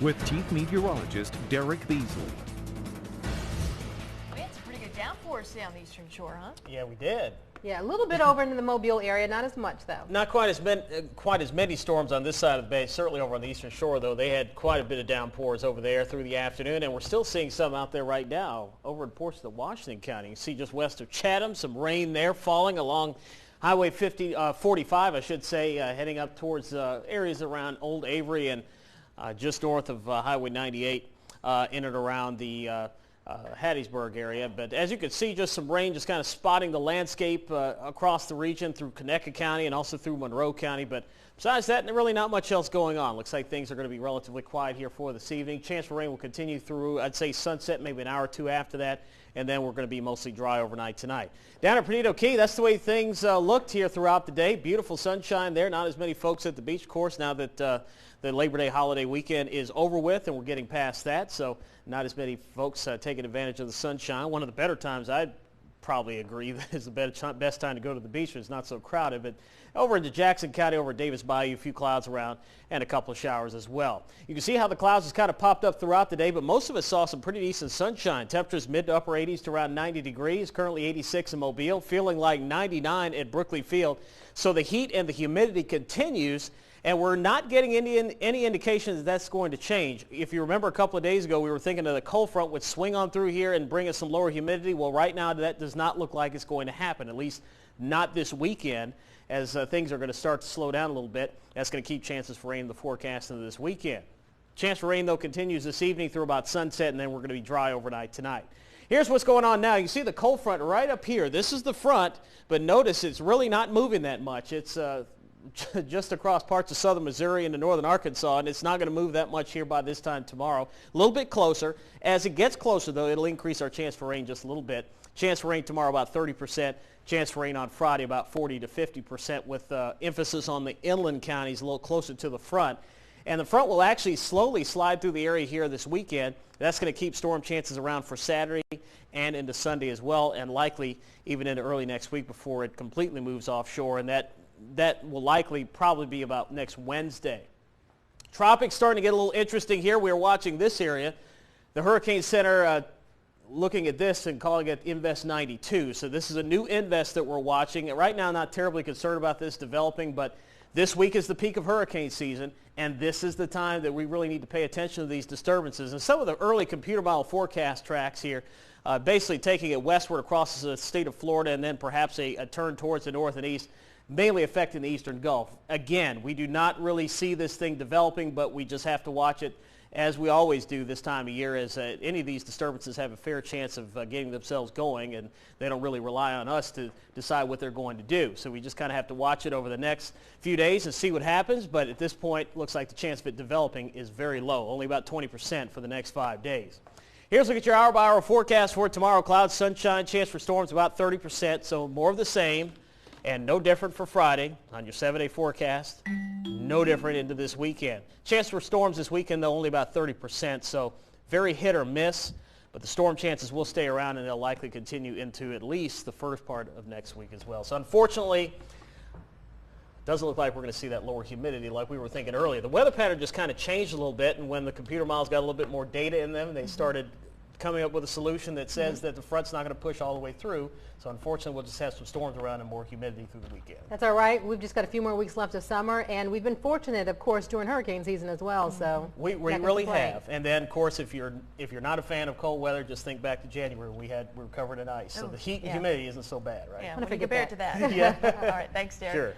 with Chief Meteorologist Derek Beasley. We had some pretty good downpours down the eastern shore, huh? Yeah, we did. Yeah, a little bit over into the Mobile area, not as much though. Not quite as many storms on this side of the bay. Certainly over on the eastern shore, though, they had quite a bit of downpours over there through the afternoon, and we're still seeing some out there right now over in portions of Washington County. You can see just west of Chatham, some rain there falling along Highway 45, I should say, heading up towards areas around Old Avery and just north of Highway 98 in and around the Hattiesburg area. But as you can see, just some rain just kind of spotting the landscape across the region through Conecuh County and also through Monroe County. But besides that, really not much else going on. Looks like things are going to be relatively quiet here for this evening. Chance for rain will continue through, I'd say, sunset, maybe an hour or two after that. And then we're going to be mostly dry overnight tonight. Down at Perdido Key, that's the way things looked here throughout the day. Beautiful sunshine there. Not as many folks at the beach, of course, now that the Labor Day holiday weekend is over with and we're getting past that. So not as many folks taking advantage of the sunshine. One of the better times, I'd probably agree, that is the best time to go to the beach when it's not so crowded. But over into Jackson County, over Davis Bayou, a few clouds around and a couple of showers as well. You can see how the clouds has kind of popped up throughout the day, but most of us saw some pretty decent sunshine. Temperatures mid to upper 80s to around 90 degrees, currently 86 in Mobile, feeling like 99 at Brookley Field. So the heat and the humidity continues, and we're not getting any indication that that's going to change. If you remember a couple of days ago, we were thinking that the cold front would swing on through here and bring us some lower humidity. Well, right now that does not look like it's going to happen, at least not this weekend, as things are going to start to slow down a little bit. That's going to keep chances for rain in the forecast into this weekend. Chance for rain, though, continues this evening through about sunset, and then we're going to be dry overnight tonight. Here's what's going on now. You can see the cold front right up here. This is the front, but notice it's really not moving that much. It's just across parts of southern Missouri into northern Arkansas, and it's not going to move that much here by this time tomorrow. A little bit closer. As it gets closer, though, it'll increase our chance for rain just a little bit. Chance for rain tomorrow about 30%. Chance for rain on Friday about 40 to 50% with emphasis on the inland counties a little closer to the front. And the front will actually slowly slide through the area here this weekend. That's going to keep storm chances around for Saturday and into Sunday as well, and likely even into early next week before it completely moves offshore. And that will likely probably be about next Wednesday. Tropics starting to get a little interesting here. We're watching this area. The Hurricane Center looking at this and calling it Invest 92. So this is a new invest that we're watching. Right now, not terribly concerned about this developing, but this week is the peak of hurricane season, and this is the time that we really need to pay attention to these disturbances. And some of the early computer model forecast tracks here, basically taking it westward across the state of Florida and then perhaps a turn towards the north and east, mainly affecting the eastern Gulf. Again, we do not really see this thing developing, but we just have to watch it as we always do this time of year, as any of these disturbances have a fair chance of getting themselves going, and they don't really rely on us to decide what they're going to do. So we just kind of have to watch it over the next few days and see what happens, but at this point, looks like the chance of it developing is very low, only about 20% for the next 5 days. Here's a look at your hour-by-hour forecast for tomorrow. Clouds, sunshine, chance for storms about 30%, so more of the same. And no different for Friday on your 7-day forecast. No different into this weekend. Chance for storms this weekend, though, only about 30%, so very hit or miss. But the storm chances will stay around, and they'll likely continue into at least the first part of next week as well. So unfortunately, it doesn't look like we're going to see that lower humidity like we were thinking earlier. The weather pattern just kind of changed a little bit, and when the computer models got a little bit more data in them, they started coming up with a solution that says that the front's not going to push all the way through. So unfortunately, we'll just have some storms around and more humidity through the weekend. That's all right. We've just got a few more weeks left of summer, and we've been fortunate, of course, during hurricane season as well. So we really have. And then, of course, if you're not a fan of cold weather, just think back to January. We were covered in ice. So the heat and humidity isn't so bad, right? Yeah, when you compare it to that. Yeah. All right. Thanks, Derek. Sure.